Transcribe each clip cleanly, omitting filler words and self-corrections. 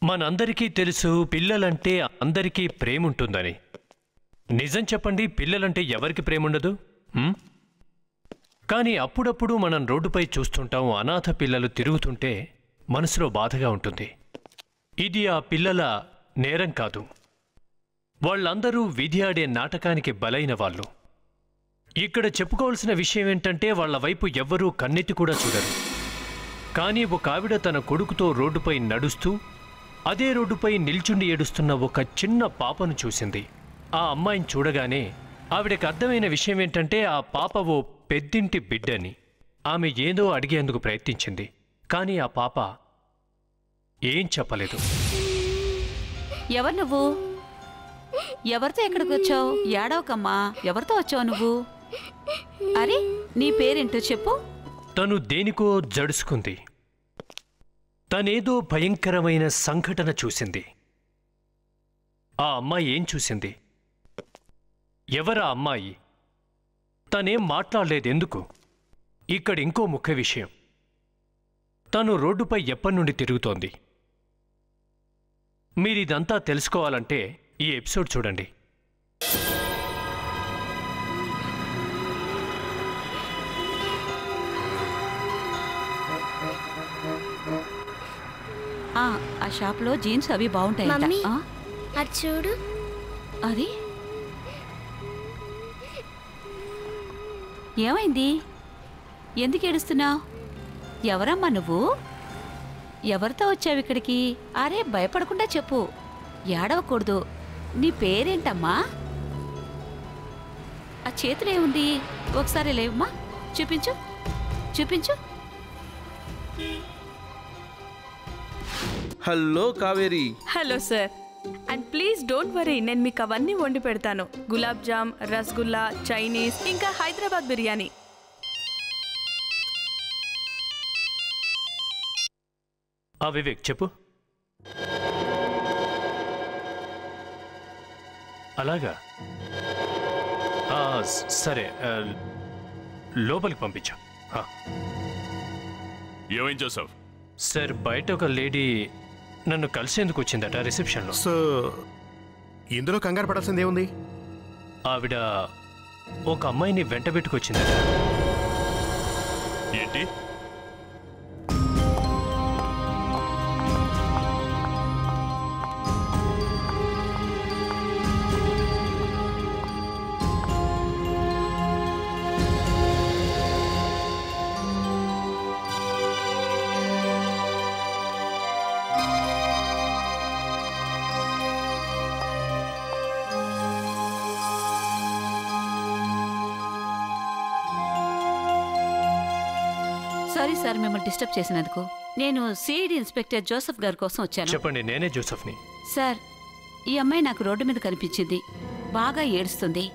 మనందరికీ తెలుసు పిల్లలంటే అందరికీ ప్రేమ ఉంటుందని. నిజం చెప్పండి, పిల్లలంటే ఎవరికి ప్రేమ ఉండదు? కానీ అప్పుడప్పుడు మనం రోడ్డుపై చూస్తుంటాం, అనాథ పిల్లలు తిరుగుతుంటే మనసులో బాధగా ఉంటుంది. ఇది ఆ పిల్లల నేరం కాదు. వాళ్ళందరూ విధి ఆడే నాటకానికి బలైన వాళ్ళు. ఇక్కడ చెప్పుకోవాల్సిన విషయం ఏంటంటే వాళ్ళ వైపు ఎవ్వరూ కన్నెత్తి కూడా చూడరు. కానీ ఒక ఆవిడ తన కొడుకుతో రోడ్డుపై నడుస్తూ అదే రోడ్డుపై నిల్చుండి ఏడుస్తున్న ఒక చిన్న పాపను చూసింది. ఆ అమ్మాయిని చూడగానే ఆవిడకి అర్థమైన విషయం ఏంటంటే ఆ పాప ఓ పెద్దింటి బిడ్డని. ఆమె ఏదో అడిగేందుకు ప్రయత్నించింది, కానీ ఆ పాప ఏం చెప్పలేదు. ఎవరు నువ్వు? ఎవరితో ఎక్కడికి వచ్చావు? ఏడవకమ్మా, ఎవరితో వచ్చావు నువ్వు? అరే, నీ పేరేంటో చెప్పు. తను దేనికో జడుసుకుంది. తనేదో భయంకరమైన సంఘటన చూసింది. ఆ అమ్మాయి ఏం చూసింది? ఎవరా అమ్మాయి? తనేం మాట్లాడలేదెందుకు? ఇక్కడ ఇంకో ముఖ్య విషయం, తను రోడ్డుపై ఎప్పటి నుండి తిరుగుతోంది. మీరిదంతా తెలుసుకోవాలంటే ఈ ఎపిసోడ్ చూడండి. ఆ షాప్లో జీన్స్ అవి బాగుంటాయి. అది చూడు. అది ఏమైంది? ఎందుకు ఏడుస్తున్నావు? ఎవరమ్మా నువ్వు? ఎవరితో వచ్చావు ఇక్కడికి? అరే, భయపడకుండా చెప్పు, ఏడవకూడదు. నీ పేరేంటమ్మా? ఆ చేతులు ఏముంది? ఒకసారి లేవమ్మా, చూపించు చూపించు. Hello Kaveri. Hello sir, and please don't worry, నేను మీకు అవన్నీ వండి పెడతాను. గులాబ్ జామ్, రసగుల్లా, చైనీస్, ఇంకా హైదరాబాద్ బిర్యానీ. వివేక్ చెప్పు. అలాగా, సరే, లోపలికి పంపించా. ఏమైంది జోసెఫ్? సార్, బయట ఒక లేడీ నన్ను కలిసేందుకు వచ్చిందట రిసెప్షన్లో. సో ఇందులో కంగారు పడాల్సింది ఏముంది? ఆవిడ ఒక అమ్మాయిని వెంట పెట్టుకొచ్చిందట. ఏంటి? సారీ సార్, మిమ్మల్ని డిస్టర్బ్ చేసినందుకు. నేను సిఐడి ఇన్స్పెక్టర్ జోసెఫ్ గారి కోసం వచ్చాను. చెప్పండి, నేనే జోసెఫ్ని. సార్, ఈ అమ్మాయి నాకు రోడ్డు మీద కనిపించింది, బాగా ఏడుస్తుంది,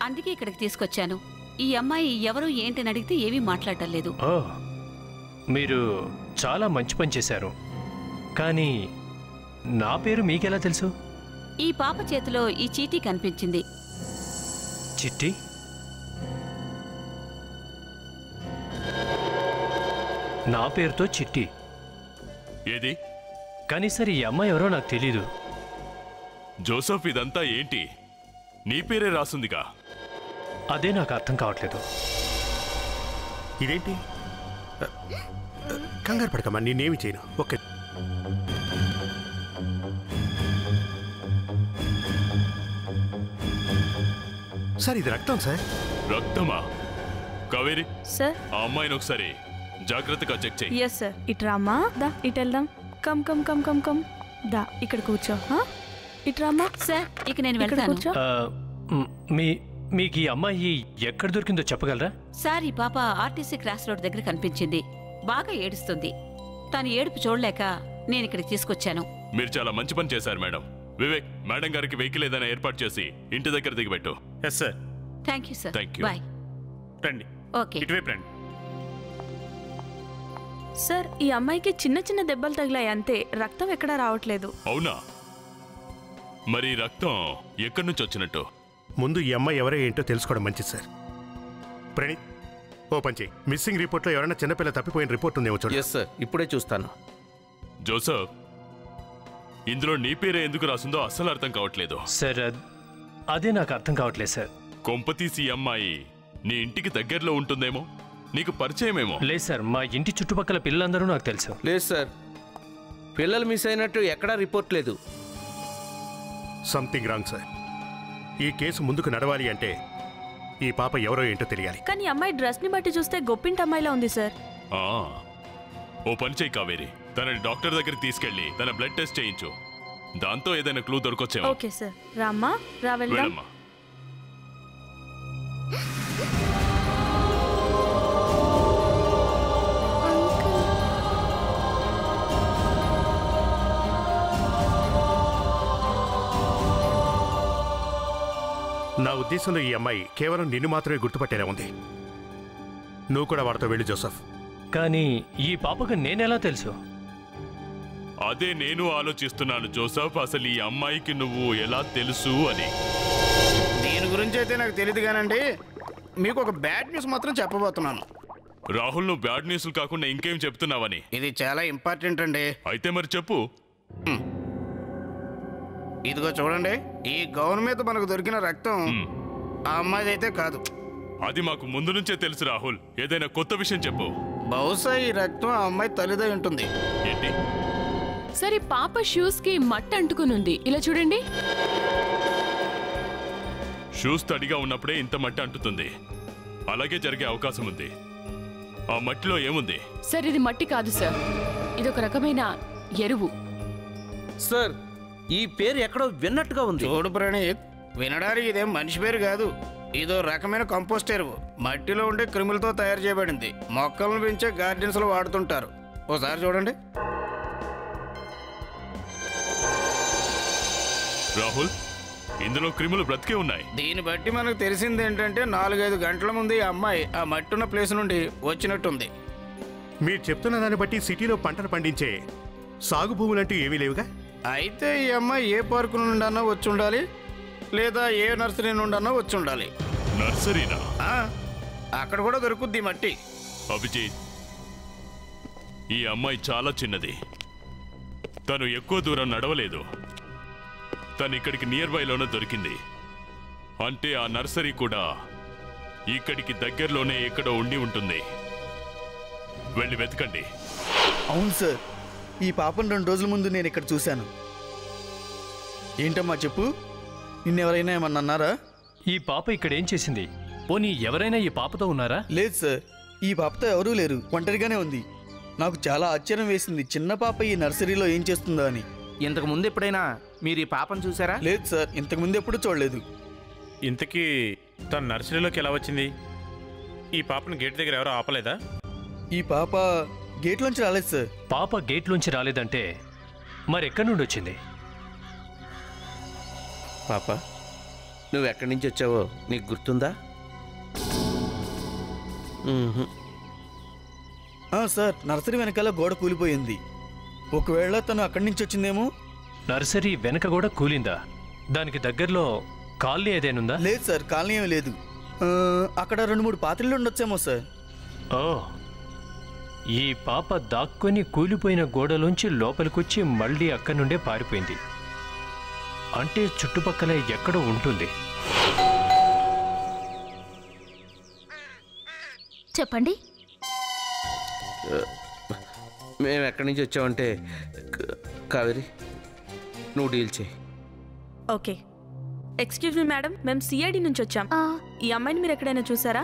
అందుకే ఇక్కడికి తీసుకొచ్చాను. ఈ అమ్మాయి ఎవరు ఏంటని అడిగితే ఏమీ మాట్లాడటం లేదు. మీరు చాలా మంచి పని చేశారు, కానీ నా పేరు మీకెలా తెలుసు? ఈ పాప చేతిలో ఈ చీటీ కనిపించింది. చిట్టి? నా పేరుతో చిట్టి? ఏది? కానీ సార్, ఈ అమ్మాయి ఎవరో నాకు తెలీదు. జోసెఫ్, ఇదంతా ఏంటి? నీ పేరే రాసుందిగా. అదే నాకు అర్థం కావట్లేదు. ఇదేంటి? కంగారు పడకమ్మా, నేనేమి చేయను. ఓకే. సార్, ఇది రక్తం సార్. రక్తమా? కావేరి సార్, ఆ అమ్మాయిని ఒకసారి జాగ్రత్తగా చెక్ చేయి. Yes sir. ఇట్రామా, దా ఇటు వెళ్దాం. Come come come come come దా, ఇక్కడ కూర్చో. ఇట్రామా. సార్, ఇక నేను వెళ్తాను. మీకు ఈ అమ్మాయి ఎక్కడ దొరికిందో చెప్పగలరా? సార్, ఈ పాప ఆర్టీసీ క్రాస్ రోడ్ దగ్గర కనిపించింది, బాగా ఏడుస్తుంది. తను ఏడుపు చూడలేక నేను ఇక్కడికి తీసుకొచ్చాను. మీరు చాలా మంచి పని చేశారు మేడం. వివేక్, మేడం గారికి వెహికల్ ఏదైనా ఏర్పాటు చేసి ఇంటి దగ్గర దిగిపెట్టు. Yes sir. Thank you sir. Bye. రండి. ఓకే. ఇటువైపు రండి. సార్, ఈ అమ్మాయికి చిన్న చిన్న దెబ్బలు తగిలాయి అంతే, రక్తం ఎక్కడా రావట్లేదు. అవునా? మరి రక్తం ఎక్కడి నుంచి వచ్చినట్టు? ముందు ఈ అమ్మాయి ఎవరో ఏంటో తెలుసుకోవడం మంచిది సార్. ప్రణీత్, ఓపెన్ చేయి. మిస్సింగ్ రిపోర్ట్లో ఎవరైనా చిన్నపిల్ల తప్పిపోయిన రిపోర్ట్ ఉందేమో చూడండి. ఎస్ సార్, ఇప్పుడే చూస్తాను. జోసెఫ్, ఇందులో నీ పేరే ఎందుకు రాసిందో అస్సలు అర్థం కావట్లేదు. సార్ అదే నాకు అర్థం కావట్లేదు సార్. కొంపతీసి ఈ అమ్మాయి నీ ఇంటికి దగ్గరలో ఉంటుందేమో, నీకు పరిచయమేమో. లేదు సార్, మా ఇంటి చుట్టుపక్కల పిల్లలందరూ నాకు తెలుసు. లేదు సార్, పిల్లలు మిస్ అయినట్టు ఎక్కడా రిపోర్ట్ లేదు. Something wrong sir. ఈ కేసు ముందుకు నడవాలి అంటే ఈ పాప ఎవరో ఏంటో తెలియాలి. కానీ అమ్మాయి డ్రెస్ని బట్టి చూస్తే గొప్పింటి అమ్మాయిలా ఉంది సార్. ఓ పని చేయి కావేరి, తనని డాక్టర్ దగ్గరికి తీసుకెళ్ళి తన బ్లడ్ టెస్ట్ చేయించు. దాంతో ఏదైనా క్లూ దొరకొచ్చేమో. Okay sir. రామ్మా, రా వెళ్దాం. వెళ్ళమ్మా. నా ఉద్దేశంలో ఈ అమ్మాయి కేవలం నిన్ను మాత్రమే గుర్తుపట్టేలా ఉంది. నువ్వు కూడా వాడితో వెళ్ళి జోసఫ్. కానీ ఈ పాపకు నేనెలా తెలుసు? అదే నేను ఆలోచిస్తున్నాను జోసఫ్, అసలు ఈ అమ్మాయికి నువ్వు ఎలా తెలుసు అని. దీని గురించి అయితే నాకు తెలియదు కానండి, మీకు ఒక బ్యాడ్ న్యూస్ మాత్రం చెప్పబోతున్నాను. రాహుల్, నువ్వు బ్యాడ్ న్యూస్లు కాకుండా ఇంకేం చెప్తున్నావని? ఇది చాలా ఇంపార్టెంట్ అండి. అయితే మరి చెప్పు. ఇదిగో చూడండి, ఈ గౌన్ మీద మనకు దొరికిన రక్తం ఆ అమ్మాయిది అయితే కాదు. అది మాకు ముందు నుంచే తెలుసు రాహుల్, ఏదైనా కొత్త విషయం చెప్పు. బహుశా ఈ రక్తం ఆ అమ్మాయి తల్లిదై ఉంటుంది. ఏంటి? సరే, పాప షూస్ కి మట్టి అంటుకుని ఉంది, ఇలా చూడండి. షూస్ తడిగా ఉన్నప్పుడే ఇంత మట్టి అంటుతుంది. అలాగే జరిగే అవకాశం ఉంది. ఆ మట్టిలో ఏముంది? సార్, ఇది మట్టి కాదు సార్, ఇదొక రకమైన ఎరువు. సార్, ఈ పేరు ఎక్కడో విన్నట్టుగా ఉంది. చూడు ప్రణీత్, వినడానికి ఇదేం మనిషి పేరు కాదు. ఇదో రకమైన కంపోస్ట్ ఎరువు. మట్టిలో ఉండే క్రిములతో తయారు చేయబడింది. మొక్కలను పెంచే గార్డెన్స్ లో వాడుతుంటారు. ఓసారి చూడండి. రాహుల్, ఇందులో క్రిములు బ్రతికే ఉన్నాయి. దీన్ని బట్టి మనకు తెలిసింది ఏంటంటే 4-5 గంటల ముందు ఈ అమ్మాయి ఆ మట్టి ఉన్న ప్లేస్ నుండి వచ్చినట్టుంది. మీరు చెప్తున్న దాన్ని బట్టి సిటీలో పంటలు పండించే సాగు భూములంటూ ఏమీ లేవుగా. అయితే ఈ అమ్మాయి ఏ పార్కు నుండి అన్నా వచ్చి ఉండాలి, లేదా ఏ నర్సరీ నుండి అన్నా వచ్చి ఉండాలి. నర్సరీనా? అక్కడ కూడా దొరుకుద్ది మట్టి. అభిజిత్, ఈ అమ్మాయి చాలా చిన్నది. తను ఎక్కువ దూరం నడవలేదు. తను ఇక్కడికి నియర్ బైలోనే దొరికింది. అంటే ఆ నర్సరీ కూడా ఇక్కడికి దగ్గరలోనే ఎక్కడో ఉండి ఉంటుంది. వెళ్ళి వెతకండి. అవును సార్, ఈ పాపను 2 రోజుల ముందు నేను ఇక్కడ చూశాను. ఏంటమ్మా చెప్పు, నిన్నెవరైనా ఏమన్నా అన్నారా? ఈ పాప ఇక్కడ ఏం చేసింది? పోనీ ఎవరైనా ఈ పాపతో ఉన్నారా? లేదు సార్, ఈ పాపతో ఎవరూ లేరు, ఒంటరిగానే ఉంది. నాకు చాలా ఆశ్చర్యం వేసింది, చిన్న పాప ఈ నర్సరీలో ఏం చేస్తుందో అని. ఇంతకు ముందు ఎప్పుడైనా మీరు ఈ పాపను చూసారా? లేదు సార్, ఇంతకు ముందు ఎప్పుడు చూడలేదు. ఇంతకీ తన నర్సరీలోకి ఎలా వచ్చింది? ఈ పాపను గేట్ దగ్గర ఎవరో ఆపలేదా? ఈ పాప గేట్లోంచి రాలేదు సార్. పాప గేట్లోంచి రాలేదంటే మరెక్కడి నుండి వచ్చింది? పాప, నువ్వు ఎక్కడి నుంచి వచ్చావో నీకు గుర్తుందా? సార్, నర్సరీ వెనకాల గోడ కూలిపోయింది. ఒకవేళ తను అక్కడి నుంచి వచ్చిందేమో. నర్సరీ వెనక కూడా కూలిందా? దానికి దగ్గరలో కాలనీ ఏదైనా? లేదు సార్, కాలనీ ఏమీ లేదు. అక్కడ 2-3 పాత్రలు ఉండొచ్చేమో సార్. ఓ, ఈ పాప దాక్కుని కూలిపోయిన గోడలోంచి లోపలికొచ్చి మళ్ళీ అక్కడి నుండే పారిపోయింది. అంటే చుట్టుపక్కల ఎక్కడో ఉంటుంది. చెప్పండి. మేము ఎక్కడి నుంచి వచ్చామంటే కావేరి, నువ్వు డీల్ చేయి. ఓకే. ఎక్స్క్యూజ్ మీ మేడం, మేము సిఐడి నుంచి వచ్చాం. ఈ అమ్మాయిని మీరు ఎక్కడైనా చూసారా?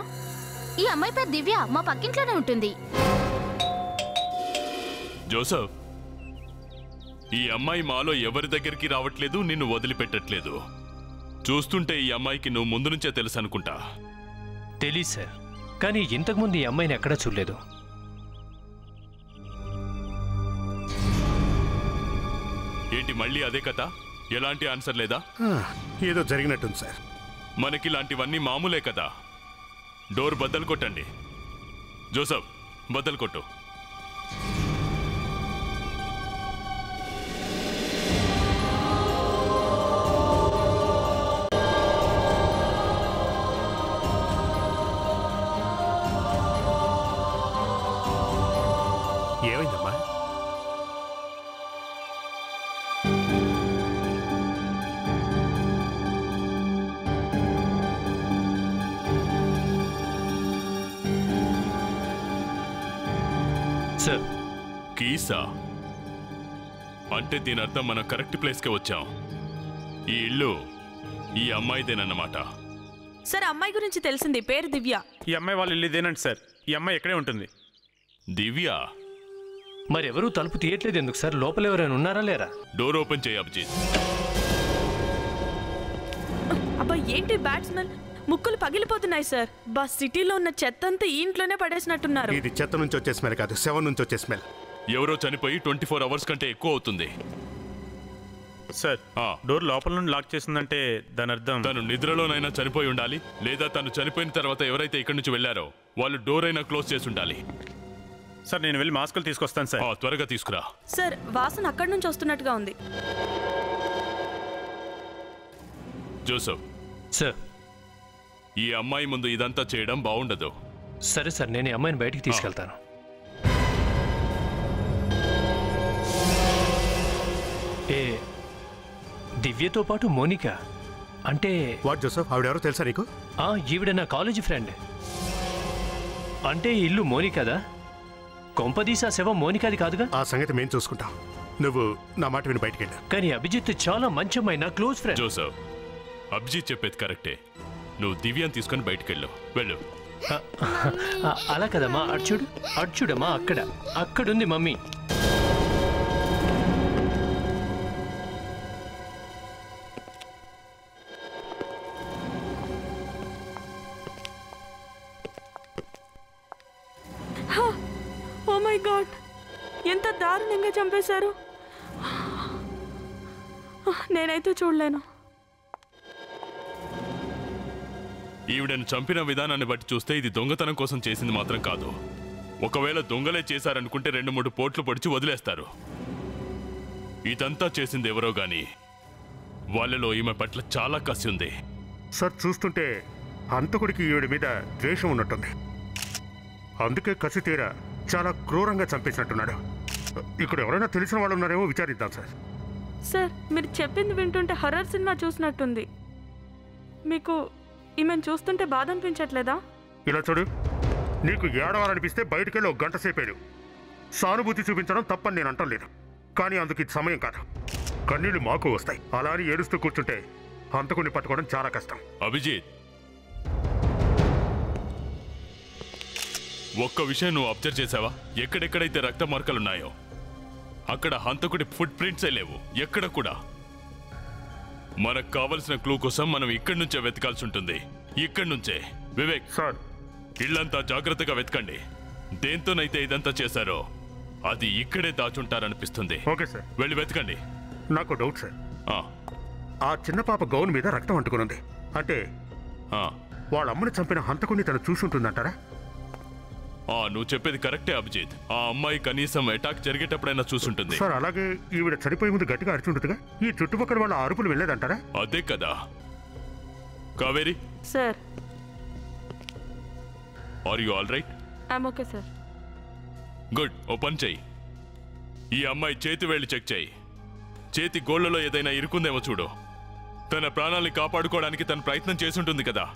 ఈ అమ్మాయి పేరు దివ్య, మా పక్కింట్లోనే ఉంటుంది. జోసఫ్, ఈ అమ్మాయి మాలో ఎవరి దగ్గరికి రావట్లేదు, నిన్ను వదిలిపెట్టట్లేదు. చూస్తుంటే ఈ అమ్మాయికి నువ్వు ముందు నుంచే తెలుసు అనుకుంటా. తెలీదు సార్, కానీ ఇంతకుముందు ఈ అమ్మాయిని ఎక్కడా చూడలేదు. ఏంటి మళ్ళీ అదే కథ? ఎలాంటి ఆన్సర్ లేదా? ఏదో జరిగినట్టుంది సార్. మనకిలాంటివన్నీ మామూలే కదా. డోర్ బద్దలు కొట్టండి. జోసఫ్, బద్దలు కొట్టు. ఏమైందమ్మా? సార్. కీసా అంటే దీని అర్థం మనం కరెక్ట్ ప్లేస్కే వచ్చాం. ఈ ఇల్లు ఈ అమ్మాయిదేనన్నమాట. సార్ అమ్మాయి గురించి తెలిసింది, పేరు దివ్య. ఈ అమ్మాయి వాళ్ళ ఇల్లు ఇదేనండి సార్. ఈ అమ్మాయి ఇక్కడే ఉంటుంది. దివ్య? మరెవరూ తలుపు తీయట్లేదు ఎందుకు సార్? లోపల ఎవరైనా ఉన్నారా లేరా? డోర్ ఓపెన్ చేయి అభిజిత్. అబ్బా ఏంటి బ్యాడ్ స్మెల్, ముక్కులు పగిలిపోతున్నాయి సార్. బస్ సిటీలో ఉన్న చెత్త అంతా ఈ ఇంట్లోనే పడేసినట్టున్నారు. ఇది చెత్త నుంచి వచ్చే స్మెల్ కాదు, శవం నుంచి వచ్చే స్మెల్. ఎవరో చనిపోయి 24 అవర్స్ కంటే ఎక్కువ అవుతుంది. సార్ డోర్ లోపల నుండి లాక్ చేసిందంటే దాని అర్థం తను నిద్రలోనైనా చనిపోయి ఉండాలి, లేదా తను చనిపోయిన తర్వాత ఎవరైతే ఇక్కడి నుంచి వెళ్లారో వాళ్ళు డోర్ అయినా క్లోజ్ చేసి ఉండాలి. సార్ నేను వెళ్ళి మాస్కులు తీసుకొస్తాను సార్. త్వరగా తీసుకురా. సార్ వాసన అక్కడి నుంచి వస్తున్నట్టుగా ఉంది. జోసెఫ్. సార్. ఈ అమ్మాయి ముందు ఇదంతా చేయడం బాగుండదు. సరే సార్, నేను ఈ అమ్మాయిని బయటికి తీసుకెళ్తాను. ఏ దివ్యతో పాటు మోనిక అంటే వాట్ జోసెఫ్, ఆవిడెవరో తెలుసా నీకు? ఈవిడ నా కాలేజీ ఫ్రెండ్. అంటే ఇల్లు మోనికదా? కొంపదీసా శవం మోనికాది కాదుగా? ఆ సంగతి మేము చూసుకుంటాం, నువ్వు నా మాట విని బయటికి వెళ్ళు. కానీ అభిజిత్ చాలా మంచమైన క్లోజ్ ఫ్రెండ్. జోసెఫ్, అభిజిత్ చెప్పేది కరెక్టే. నువ్వు దివ్యాన్ని తీసుకొని బయటికెళ్ళు. వెళ్ళు. అలా కదమ్మా, అడ్చుడు అడ్చుడమ్మా, అక్కడుంది మమ్మీ. ఓ మై గాడ్, ఎంత దారుణంగా చంపేశారు. నేనైతే చూడలేను. ఈవిడను చంపిన విధానాన్ని బట్టి చూస్తే ఇది దొంగతనం కోసం చేసింది మాత్రం కాదు. ఒకవేళ దొంగలే చేశారనుకుంటే 2-3 పోట్లు పొడిచి వదిలేస్తారు. ఇదంతా చేసింది ఎవరో గాని వాళ్ళలో ఈమె పట్ల చాలా కసి ఉంది. సార్ చూస్తుంటే హంతకుడికి ఈవిడ మీద ద్వేషం ఉన్నట్టుంది. అందుకే కసి తీరా చాలా క్రూరంగా చంపేసినట్టున్నాడు. ఇక్కడ ఎవరైనా తెలిసిన వాళ్ళు ఉన్నారేమో విచారిద్దాం సార్. సార్ మీరు చెప్పింది వింటుంటే హర్రర్ సినిమా చూసినట్టుంది. మీకు ఈమెను చూస్తుంటే బాధ అనిపించట్లేదా? ఇలా చూడు, నీకు ఏడవాలనిపిస్తే బయటకెళ్ళి 1 గంట సేపేడు. సానుభూతి చూపించడం తప్పని నేను అంటం లేదు, కానీ అందుకు ఇది సమయం కాదు. కన్నీళ్లు మాకు వస్తాయి. అలా అని ఏడుస్తూ కూర్చుంటే హంతకుడిని పట్టుకోవడం చాలా కష్టం. అభిజిత్, ఒక్క విషయం నువ్వు అబ్జర్వ్ చేసావా? ఎక్కడెక్కడైతే రక్త మార్కలున్నాయో అక్కడ హంతకుడి ఫుట్ ప్రింట్సే లేవు ఎక్కడ కూడా. మనకు కావలసిన క్లూ కోసం మనం ఇక్కడి నుంచే వెతకాల్సి ఉంటుంది. ఇక్కడి నుంచే. వివేక్ సార్, ఇల్లంతా జాగ్రత్తగా వెతకండి. దేంతోనైతే ఇదంతా చేశారో అది ఇక్కడే దాచుంటారనిపిస్తుంది. ఓకే సార్, వెళ్ళి వెతకండి. నాకు డౌట్ సార్. ఆ చిన్న పాప గౌన్ మీద రక్తం అంటుకునుంది అంటే వాళ్ళ అమ్మని చంపిన హంతకుడిని తను చూసుంటుందంటారా? నువ్వు చెప్పేది కరెక్టే అభిజిత్. ఆ అమ్మాయి కనీసం అటాక్ జరిగేటప్పుడైనా చూసుంటుంది. సార్, అలాగే ఈవిడ చనిపోయే ముందు గట్టిగా అరిచుంటుందిగా. ఈ చుట్టుపక్కల వాళ్ళ అరుపులు వెళ్ళేదంటారా? అదే కదా. Kaveri sir, are you all right? I'm okay sir. Good. ఓ పని చెయ్యి, ఈ అమ్మాయి చేతి వేళ్ళు చెక్ చెయ్యి. చేతి గోళ్లలో ఏదైనా ఇరుకుందేమో చూడు. తన ప్రాణాలని కాపాడుకోవడానికి తన ప్రయత్నం చేసుంటుంది కదా,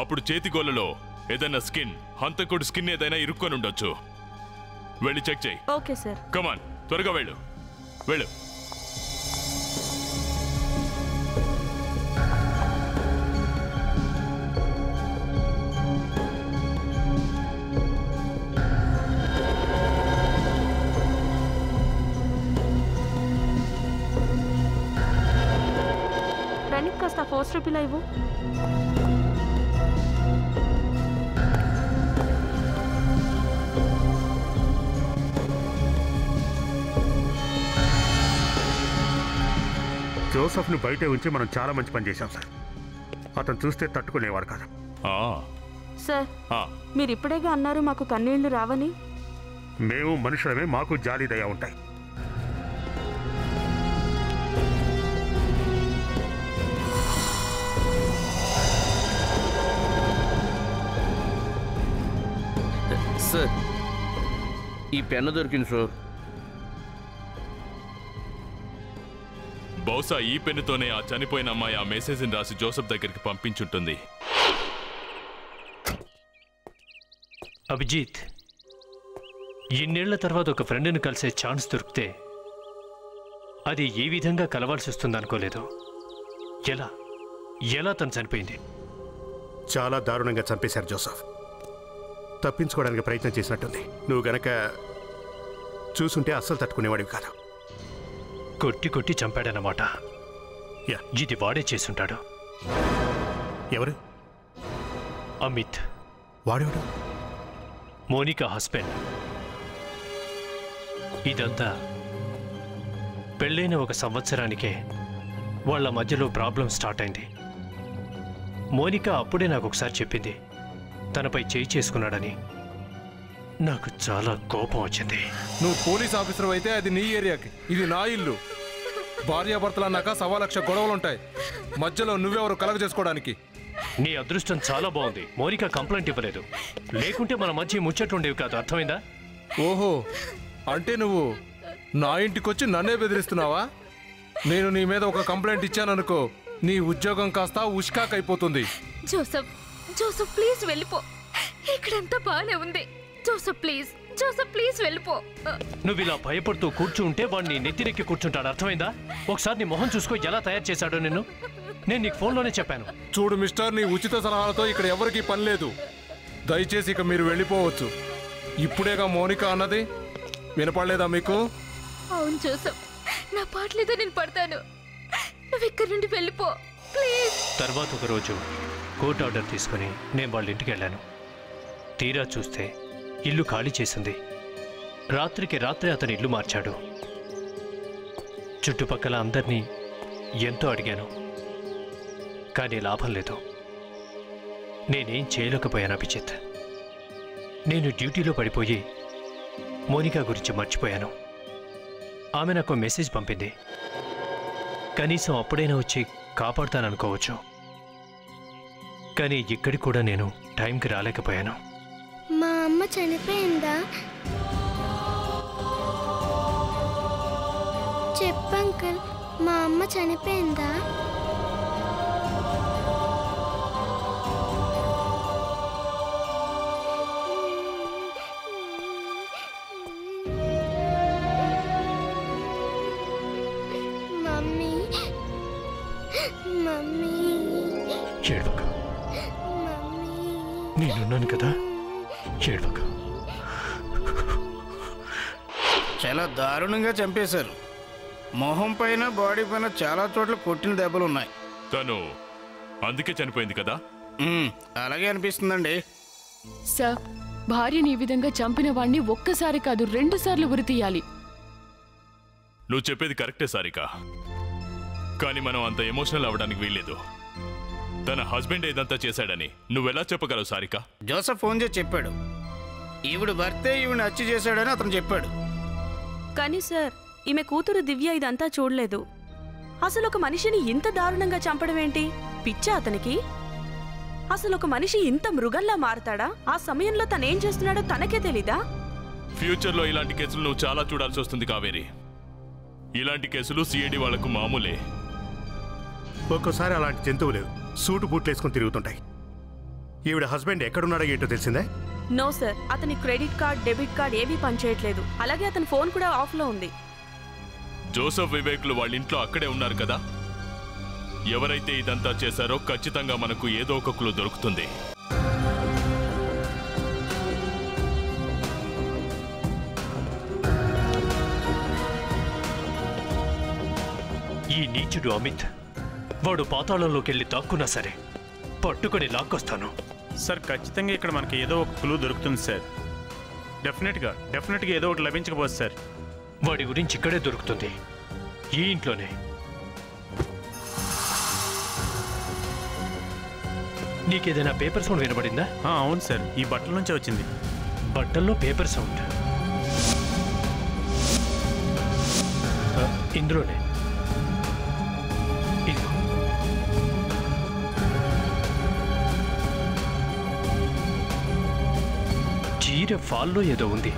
అప్పుడు చేతి గోళ్లలో ఏదైనా స్కిన్, హంతకుడు స్కిన్ ఏదైనా ఇరుక్కొని ఉండొచ్చు. వెళ్ళి చెక్ చెయ్యి. Okay sir. కమాన్, త్వరగా వెళ్ళు. వెళ్ళు. ప్రణీత్ కాస్త ఫోర్స్ రిపీల్ ఇవ్వు. జోసెఫ్ని బయటే ఉంచి మనం చాలా మంచి పని చేశాం సార్. అతను చూస్తే తట్టుకునేవాడు కాదు. సార్, మీరు ఇప్పుడేగా అన్నారు మాకు కన్నీళ్లు రావని. మేము మనుషులమే, మాకు జాలి దయ ఉంటాయి. సార్, ఈ పెన్ను దొరికింది సార్. బహుశా ఈ పెన్నుతోనే ఆ చనిపోయిన అమ్మాయి ఆ మెసేజ్ని రాసి జోసెఫ్ దగ్గరికి పంపించుంటుంది. అభిజిత్, ఇన్నేళ్ల తర్వాత ఒక ఫ్రెండ్ని కలిసే ఛాన్స్ దొరికితే అది ఈ విధంగా కలవాల్సి వస్తుందనుకోలేదు. ఎలా ఎలా తను చనిపోయింది? చాలా దారుణంగా చంపేశారు జోసఫ్. తప్పించుకోవడానికి ప్రయత్నం చేసినట్టుంది. నువ్వు గనక చూసుంటే అస్సలు తట్టుకునేవాడివి కాదు. కొట్టి కొట్టి చంపాడన్నమాట. ఇది వాడే చేసుంటాడు. ఎవరు? అమిత్. వాడేవాడు? మోనికా హస్బెండ్. ఇదంతా పెళ్ళైన ఒక సంవత్సరానికే వాళ్ళ మధ్యలో ప్రాబ్లం స్టార్ట్ అయింది. మోనికా అప్పుడే నాకు ఒకసారి చెప్పింది తనపై చేయి చేసుకున్నాడని. నాకు చాలా కోపం వచ్చింది. నువ్వు పోలీస్ ఆఫీసర్ అయితే అది నీ ఏరియాకి, ఇది నా ఇల్లు. భార్యాభర్తలు అన్నాక 1,00,000 గొడవలుంటాయి. మధ్యలో నువ్వెవరు కలగ చేసుకోవడానికి? నీ అదృష్టం చాలా బాగుంది. మోనికా కంప్లైంట్ ఇవ్వలేదు. లేకుంటే మన మధ్య ముచ్చట్లుండేవి కాదు. అర్థమైందా? ఓహో, అంటే నువ్వు నా ఇంటికొచ్చి నన్నే బెదిరిస్తున్నావా? నేను నీ మీద ఒక కంప్లైంట్ ఇచ్చాననుకో, నీ ఉద్యోగం కాస్త ఉష్కాకైపోతుంది. జోసఫ్, జోసఫ్ ప్లీజ్ వెళ్ళిపో. ఇక్కడంతా బాగానే ఉంది. జోసఫ్ ప్లీజ్, జోసఫ్ ప్లీజ్ వెళ్ళిపో. నువ్వు ఇలా భయపడుతూ కూర్చుంటే వాడిని నెత్తిరెక్కి కూర్చుంటాడు. అర్థమైందా? ఒకసారి నీ మొహం చూసుకో ఎలా తయారు చేశాడో. నేను నీకు ఫోన్లోనే చెప్పాను. చూడు మిస్టర్, నీ ఉచిత సలహాలతో ఇక్కడ ఎవరికీ పని లేదు. దయచేసి ఇక మీరు వెళ్ళిపోవచ్చు. ఇప్పుడేగా మోనికా అన్నది, వినపడలేదా మీకు? అవును జోసఫ్, నా పాటలేదో నేను పడతాను. నువ్వు ఇక్కడి నుండి వెళ్ళిపో ప్లీజ్. తర్వాత ఒక రోజు కోర్టు ఆర్డర్ తీసుకుని నేను వాళ్ళ ఇంటికి వెళ్ళాను. తీరా చూస్తే ఇల్లు ఖాళీ చేసింది. రాత్రికి రాత్రే అతను ఇల్లు మార్చాడు. చుట్టుపక్కల అందరినీ ఎంతో అడిగాను, కానీ లాభం లేదు. నేనేం చేయలేకపోయాను అభిజిత్. నేను డ్యూటీలో పడిపోయి మోనికా గురించి మర్చిపోయాను. ఆమె నాకు మెసేజ్ పంపింది. కనీసం అప్పుడైనా వచ్చి కాపాడుతాననుకోవచ్చు. కానీ ఇక్కడికి కూడా నేను టైంకి రాలేకపోయాను. మా అమ్మ చనిపోయిందా? చెప్పంకల్, మా అమ్మ చనిపోయిందా? Mummy, mummy, ఏడవక. నేనున్నాను కదా, ఏడవక. చాలా దారుణంగా చంపేశారు. మొహం పైన, బాడీ పైన చాలా చోట్ల కొట్టిన దెబ్బలు ఉన్నాయి. తను అందుకే చనిపోయింది కదా? అలాగే అనిపిస్తుందండి. సార్, భార్యని ఈ విధంగా చంపిన వాణ్ణి ఒక్కసారి కాదు 2 సార్లు ఉరి తీయాలి. నువ్వు చెప్పేది కరెక్టే సారిక, కానీ మనం అంత ఎమోషనల్ అవ్వడానికి వీల్లేదు. తన హస్బెండ్ ఇదంతా చేశాడని నువ్వెలా చెప్పగలవు సారిక? జోసఫ్ ఫోన్ చేసి చెప్పాడు. ఈవిడ భర్తే ఈవిడ హత్య చేశాడని అతను చెప్పాడు. కానీ సార్, ఈమె కూతురు దివ్య ఇదంతా చూడలేదు. అసలు ఒక మనిషిని ఇంత దారుణంగా చంపడం ఏంటి? పిచ్చా అతనికి? అసలు ఒక మనిషి ఇంత మృగంలా మారతాడా? ఆ సమయంలో తనేం చేస్తున్నాడో తనకే తెలీదా? ఫ్యూచర్లో ఇలాంటి కేసులు నువ్వు చాలా చూడాల్సి వస్తుంది కావేరి. ఇలాంటి కేసులు సిఐడి వాళ్లకు మామూలే. ఒక్కోసారి అలాంటి జంతువులు సూటు బూట్లు వేసుకుని తిరుగుతుంటాయి. ఈవిడ హస్బెండ్ ఎక్కడున్నాడో ఏంటో తెలిసిందే? నో సార్, అతని క్రెడిట్ కార్డ్, డెబిట్ కార్డ్ ఏవీ పనిచేయట్లేదు. అలాగే అతని ఫోన్ కూడా ఆఫ్లో ఉంది. జోసఫ్ వివేక్లు వాళ్ళ ఇంట్లో అక్కడే ఉన్నారు కదా. ఎవరైతే ఇదంతా చేశారో ఖచ్చితంగా మనకు ఏదో ఒక క్లూ దొరుకుతుంది. ఈ నీచుడు అమిత్, వాడు పాతాళంలోకి వెళ్ళి దాక్కున్నా సరే పట్టుకొని లాక్కొస్తాను. సార్, ఖచ్చితంగా ఇక్కడ మనకి ఏదో ఒక క్లూ దొరుకుతుంది సార్. డెఫినెట్గా ఏదో ఒకటి లభించకపోదు సార్. వాడి గురించి ఇక్కడే దొరుకుతుంది, ఈ ఇంట్లోనే. నీకేదైనా పేపర్ సౌండ్ వినబడిందా? అవును సార్, ఈ బట్టల నుంచే వచ్చింది. బట్టల్లో పేపర్ సౌండ్ ఇందులోనే. చీర ఫాల్లో ఏదో ఉంది.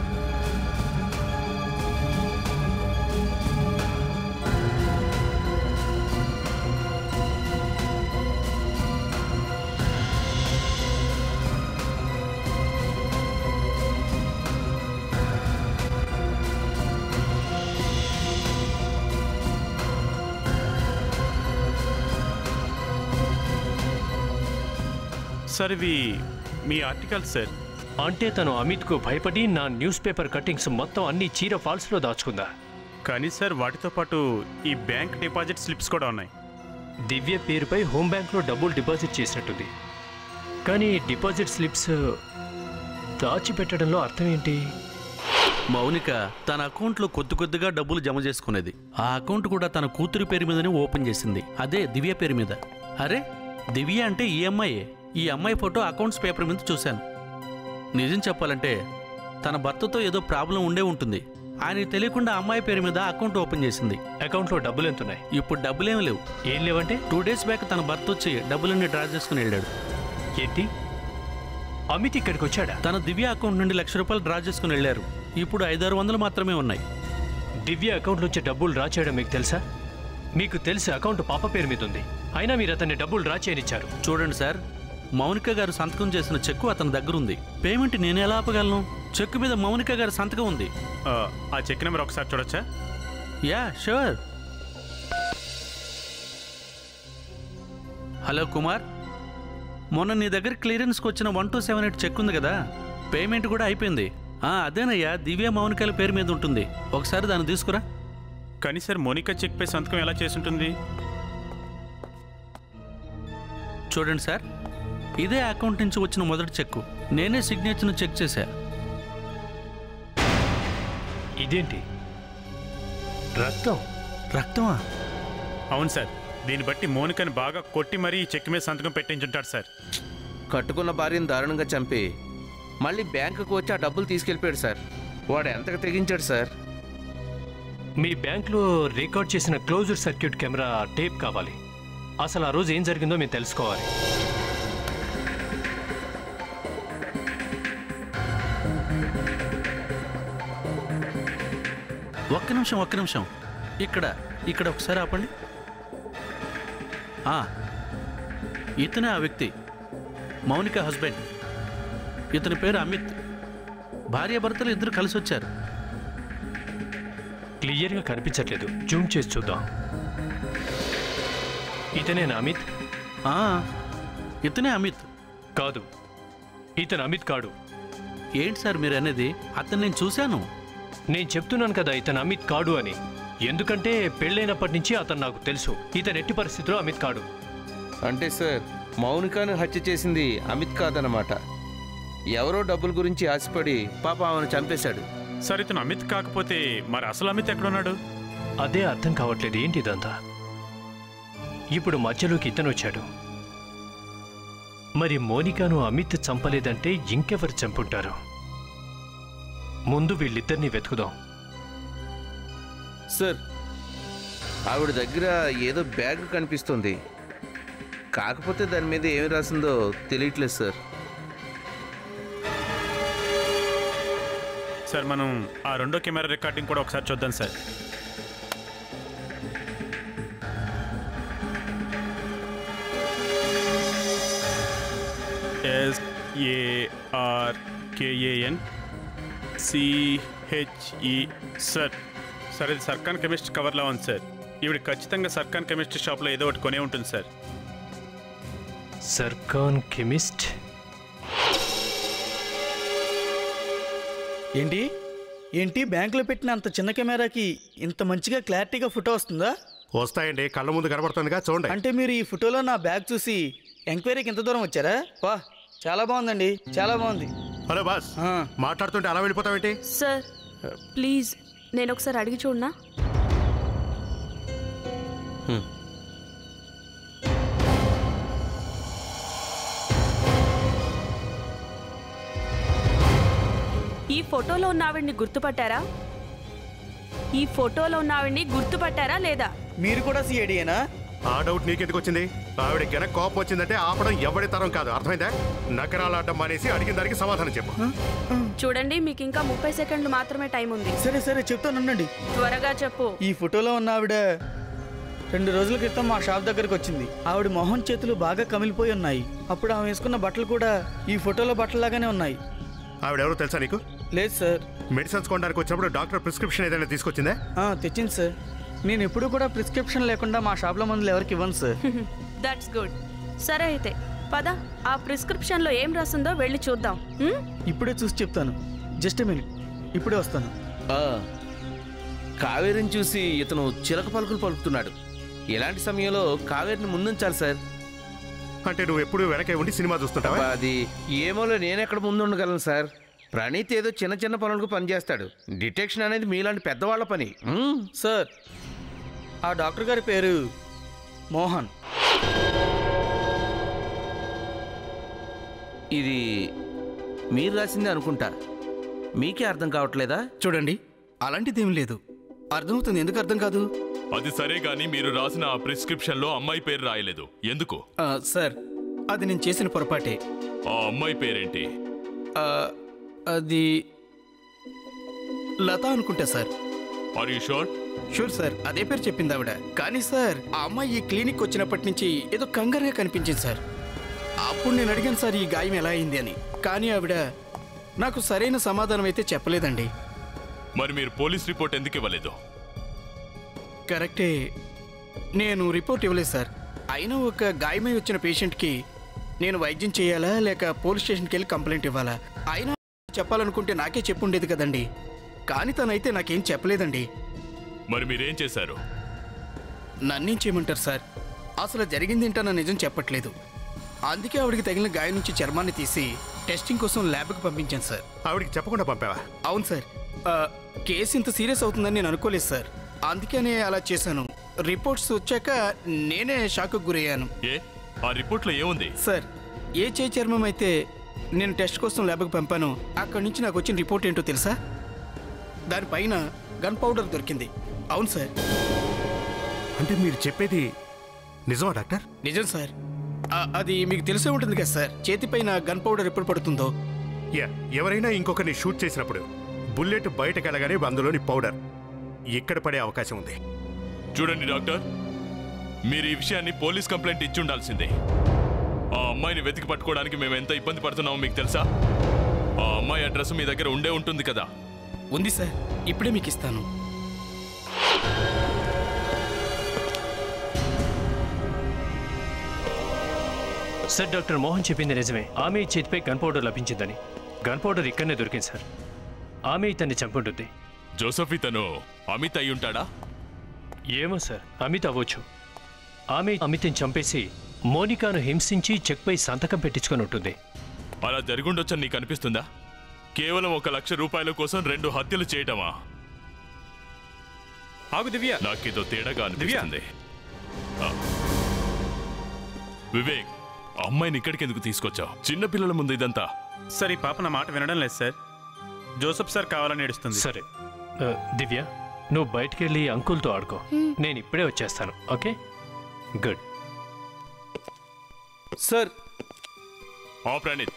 సార్ ఇవి మీ ఆర్టికల్ సార్. అంటే తను అమిత్కు భయపడి నా న్యూస్ పేపర్ కట్టింగ్స్ మొత్తం అన్ని చీర ఫాల్స్లో దాచుకుందా? కానీ సార్ వాటితో పాటు ఈ బ్యాంక్ డిపాజిట్ స్లిప్స్ కూడా ఉన్నాయి. దివ్య పేరుపై హోమ్ బ్యాంక్లో డబ్బులు డిపాజిట్ చేసినట్టుంది. కానీ డిపాజిట్ స్లిప్స్ దాచిపెట్టడంలో అర్థం ఏంటి? మౌనిక తన అకౌంట్లో కొద్దిగా డబ్బులు జమ చేసుకునేది. ఆ అకౌంట్ కూడా తన కూతురి పేరు మీదనే ఓపెన్ చేసింది, అదే దివ్య పేరు మీద. అరే, దివ్య అంటే ఈ అమ్మాయే. ఈ అమ్మాయి ఫోటో అకౌంట్స్ పేపర్ మీద చూశాను. నిజం చెప్పాలంటే తన భర్తతో ఏదో ప్రాబ్లం ఉండే ఉంటుంది. ఆయనకి తెలియకుండా అమ్మాయి పేరు మీద అకౌంట్ ఓపెన్ చేసింది. అకౌంట్లో డబ్బులు ఎంత ఉన్నాయి? ఇప్పుడు డబ్బులేమి లేవు. ఏం లేవంటే? 2 days బ్యాక్ తన భర్త వచ్చి డబ్బులన్నీ డ్రా చేసుకుని వెళ్ళాడు. ఏంటి? అమిత్ ఇక్కడికి వచ్చాడా? తన దివ్య అకౌంట్ నుండి ₹1,00,000 డ్రా చేసుకుని వెళ్ళారు. ఇప్పుడు 500-600 మాత్రమే ఉన్నాయి. దివ్య అకౌంట్ నుంచి డబ్బులు డ్రా చేయడం మీకు తెలుసా? మీకు తెలిసి అకౌంట్ పాప పేరు మీద ఉంది, అయినా మీరు అతన్ని డబ్బులు డ్రా చేయనిచ్చారు. చూడండి సార్, మౌనిక గారు సంతకం చేసిన చెక్కు అతని దగ్గర ఉంది. పేమెంట్ నేను ఎలా ఆపగలను? చెక్కు మీద మౌనిక గారి సంతకం ఉంది. ఆ చెక్ నెంబర్ ఒకసారి చూడొచ్చా? Yeah, sure. హలో కుమార్, మొన్న నీ దగ్గర క్లియరెన్స్కి వచ్చిన 1278 చెక్ ఉంది కదా, పేమెంట్ కూడా అయిపోయింది. అదేనయ్యా, దివ్య మౌనికల పేరు మీద ఉంటుంది. ఒకసారి దాన్ని తీసుకురా. కానీ సార్, మౌనిక చెక్ పై సంతకం ఎలా చేసి ఉంటుంది? చూడండి సార్, ఇదే అకౌంట్ నుంచి వచ్చిన మొదటి చెక్కు. నేనే సిగ్నేచర్ను చెక్ చేశా. ఇదేంటి? రక్తం? రక్తమా? అవును సార్, దీన్ని బట్టి మౌనికని బాగా కొట్టి మరీ ఈ చెక్ మీద సంతకం పెట్టించుంటాడు సార్. కట్టుకున్న భార్యను దారుణంగా చంపి మళ్ళీ బ్యాంకుకు వచ్చి ఆ డబ్బులు తీసుకెళ్ళిపోయాడు సార్. వాడు ఎంతగా తెగించాడు సార్. మీ బ్యాంక్లో రికార్డ్ చేసిన క్లోజ్డ్ సర్క్యూట్ కెమెరా టేప్ కావాలి. అసలు ఆ రోజు ఏం జరిగిందో మేము తెలుసుకోవాలి. ఒక్క నిమిషం. ఇక్కడ ఒకసారి ఆపండి. ఇతనే ఆ వ్యక్తి, మౌనిక హస్బెండ్. ఇతని పేరు అమిత్. భార్యాభర్తలు ఇద్దరు కలిసి వచ్చారు. క్లియర్గా కనిపించట్లేదు, జూమ్ చేసి చూద్దాం. ఇతనేనా అమిత్? ఇతనే అమిత్. కాదు, ఇతను అమిత్ కాడు. ఏంటి సార్ మీరు అనేది? అతను నేను చూశాను. నేను చెప్తున్నాను కదా ఇతను అమిత్ కాడు అని. ఎందుకంటే పెళ్ళైనప్పటి నుంచి అతను నాకు తెలుసు. ఇతను ఎట్టి పరిస్థితిలో అమిత్ కాడు. అంటే సార్, మౌనికాను హత్య చేసింది అమిత్ కాదన్నమాట. ఎవరో డబ్బుల గురించి ఆశపడి పాప ఆమెను చంపేశాడు. సార్, ఇతను అమిత్ కాకపోతే మరి అసలు అమిత్ ఎక్కడున్నాడు? అదే అర్థం కావట్లేదు. ఏంటి ఇదంతా? ఇప్పుడు మధ్యలోకి ఇతను వచ్చాడు. మరి మోనికాను అమిత్ చంపలేదంటే ఇంకెవరు చంపుంటారు? ముందు వీళ్ళిద్దరినీ వెతుకుదాం. సార్, ఆవిడ దగ్గర ఏదో బ్యాగ్ కనిపిస్తుంది. కాకపోతే దాని మీద ఏమి రాసిందో తెలియట్లేదు సార్. సార్, మనం ఆ రెండో కెమెరా రికార్డింగ్ కూడా ఒకసారి చూద్దాం సార్. SARKANCHE sir. సార్, ఇది సర్కాన్ కెమిస్ట్రీ కవర్లో ఉంది సార్. ఈవిడ ఖచ్చితంగా సర్కాన్ కెమిస్ట్రీ షాప్లో ఏదో ఒకటి కొనే ఉంటుంది సార్. సర్కాన్ కెమిస్ట్? ఏంటి బ్యాంకులో పెట్టిన అంత చిన్న కెమెరాకి ఇంత మంచిగా క్లారిటీగా ఫోటో వస్తుందా? వస్తాయండి, కళ్ళ ముందు కనబడుతుందిగా, చూడండి. అంటే మీరు ఈ ఫోటోలో నా బ్యాగ్ చూసి ఎంక్వైరీకి ఇంత దూరం వచ్చారా? వా, చాలా బాగుందండి, చాలా బాగుంది. హలో బాస్, మాట్లాడుతుంటే అలా వెళ్ళిపోతావేంటి? సార్ ప్లీజ్, నేను ఒకసారి అడిగి చూడనా? ఈ ఫోటోలో ఉన్న ఆవిడ్ని గుర్తుపట్టారా? ఈ ఫోటోలో ఉన్న ఆవిడ్ని గుర్తుపట్టారా లేదా? మీరు కూడా సిఐడియేనా? ఆ డౌట్ నీకెందుకు వచ్చింది? ఆవిడ గన కోపం వచ్చిందంటే ఆపడం ఎవరి తరం కాదు, అర్థమైందా? నకరాలు ఆడడం మానేసి అడిగిన దానికి సమాధానం చెప్పు. చూడండి, మీకు ఇంకా 30 సెకండ్లు మాత్రమే టైం ఉంది. సరే చెప్తానండి. త్వరగా చెప్పు. ఈ ఫోటోలో ఉన్న ఆవిడ 2 రోజుల క్రితం మా షాప్ దగ్గరకు వచ్చింది. ఆవిడ మొహం చేతులు బాగా కమిలిపోయి ఉన్నాయి. అప్పుడు ఆమె వేసుకున్న బట్టలు కూడా ఈ ఫోటోలో బట్టలాగానే ఉన్నాయి. ఆవిడెవరో తెలుసా నీకు? లేదు సార్. మెడిసిన్స్ కొనడానికి వచ్చినప్పుడు డాక్టర్ ప్రిస్క్రిప్షన్ ఏదైనా తీసుకొచ్చిందా? తెచ్చింది సార్. నేను ఎప్పుడు కూడా ప్రిస్క్రిప్షన్ లేకుండా మా షాప్లో మందులు ఎవరికి ఇవ్వను సార్. That's good. సరే అయితే పద ఆ ప్రిస్క్రిప్షన్లో ఏం రాసిందో వెళ్ళి చూద్దాం. ఇప్పుడే చూసి చెప్తాను. జస్ట్ మినిట్, ఇప్పుడే వస్తాను. కావేరిని చూసి ఇతను చిలక పలుకులు పలుకుతున్నాడు. ఇలాంటి సమయంలో కావేరిని ముందుంచాలి సార్. అంటే నువ్వు ఎప్పుడు వెనకే ఉండి సినిమా చూస్తుంటావా? అది ఏమోలో నేనెక్కడ ముందు ఉండగలను సార్. ప్రణీత్ ఏదో చిన్న చిన్న పనులకు పనిచేస్తాడు. డిటెక్షన్ అనేది మీలాంటి పెద్దవాళ్ల పని. సార్, ఆ డాక్టర్ గారి పేరు మోహన్. ఇది మీరు రాసిందే అనుకుంటా. మీకే అర్థం కావట్లేదా? చూడండి, అలాంటిదేం లేదు. అర్థమవుతుంది, ఎందుకు అర్థం కాదు? అది సరే గాని మీరు రాసిన ఆ ప్రిస్క్రిప్షన్లో అమ్మాయి పేరు రాయలేదు, ఎందుకు? సార్, అది నేను చేసిన పొరపాటే. ఆ అమ్మాయి పేరేంటి? అది లత అనుకుంటా sir. Are you sure? Sure sir, అదే పేరు చెప్పింది ఆవిడ. కానీ సార్, ఆ అమ్మాయి ఈ క్లినిక్ వచ్చినప్పటి నుంచి ఏదో కంగారుగా కనిపించింది సార్. అప్పుడు నేను అడిగాను సార్ ఈ గాయం ఎలా అయింది అని. కానీ ఆవిడ నాకు సరైన సమాధానం అయితే చెప్పలేదండి. మరి మీరు పోలీస్ రిపోర్ట్ ఎందుకు ఇవ్వలేదు? కరెక్టే, నేను రిపోర్ట్ ఇవ్వలేదు సార్. అయినా ఒక గాయమై వచ్చిన పేషెంట్కి నేను వైద్యం చేయాలా లేక పోలీస్ స్టేషన్కి వెళ్ళి కంప్లైంట్ ఇవ్వాలా? అయినా చెప్పాలనుకుంటే నాకే చెప్పుండేది కదండి. కానీ తనైతే నాకేం చెప్పలేదండి. మరి మీరేం చేశారు? నన్నేం చేయమంటారు సార్? అసలు జరిగిందేంటన్న నిజం చెప్పట్లేదు. అందుకే ఆవిడికి తగిలిన గాయం నుంచి చర్మాన్ని తీసి టెస్టింగ్ కోసం ల్యాబ్కి పంపించాను సార్. ఆవిడికి చెప్పకుండా పంపావా? అవును సార్. కేసు ఇంత సీరియస్ అవుతుందని నేను అనుకోలేదు సార్. అందుకనే అలా చేశాను. రిపోర్ట్స్ వచ్చాక నేనే షాక్కు గురయ్యాను. ఆ రిపోర్ట్లో ఏముంది? సార్, ఏ చేయి చర్మం అయితే నేను టెస్ట్ కోసం ల్యాబ్కి పంపాను, అక్కడి నుంచి నాకు వచ్చిన రిపోర్ట్ ఏంటో తెలుసా? దానిపైన గన్ పౌడర్ దొరికింది. అవును సార్. అంటే మీరు చెప్పేది నిజమా డాక్టర్? నిజం సార్. అది మీకు తెలిసే ఉంటుంది కదా సార్, చేతిపైన గన్ పౌడర్ ఎప్పుడు పడుతుందో. ఎవరైనా ఇంకొకరిని షూట్ చేసినప్పుడు బుల్లెట్ బయటకు వెళ్ళగానే అందులోని పౌడర్ ఇక్కడ పడే అవకాశం ఉంది. చూడండి డాక్టర్, మీరు ఈ విషయాన్ని పోలీస్ కంప్లైంట్ ఇచ్చి ఉండాల్సిందే. ఆ అమ్మాయిని వెతికి పట్టుకోవడానికి మేము ఎంత ఇబ్బంది పడుతున్నామో మీకు తెలుసా? ఆ అమ్మాయి అడ్రస్ మీ దగ్గర ఉండే ఉంటుంది కదా? ఉంది సార్, ఇప్పుడే మీకు ఇస్తాను. సార్, డాక్టర్ మోహన్ చెప్పింది నిజమే. ఆమె చేతిపై గన్ పౌడర్ లభించిందని. గన్ పౌడర్ ఇక్కడనే దొరికింది సార్. ఆమె ఇతన్ని చంపుంటుంది. జోసఫ్ ఇతను అమిత్ అయి ఉంటాడా? ఏమో సార్, అమిత్ అవ్వచ్చు. ఆమె అమిత్ని చంపేసి మోనికాను హింసించి చెక్పై సంతకం పెట్టించుకొని ఉంటుంది. అలా జరుగుండొచ్చని నీకు అనిపిస్తుందా? కేవలం 1 లక్ష రూపాయల కోసం 2 హత్యలు చేయటమా? ఆగు దివ్య, నాకేదో తేడాగా అనిపిస్తుంది. వివేక్, అమ్మాయిని ఇక్కడికి ఎందుకు తీసుకొచ్చావు? చిన్నపిల్లల ముందు ఇదంతా. సార్, ఈ పాప నా మాట వినడం లేదు సార్. జోసఫ్ సార్ కావాలని ఏడుస్తుంది. సరే దివ్య, నువ్వు బయటికి వెళ్ళి అంకుల్తో ఆడుకో. నేను ఇప్పుడే వచ్చేస్తాను. Okay, good. సార్, ప్రణీత్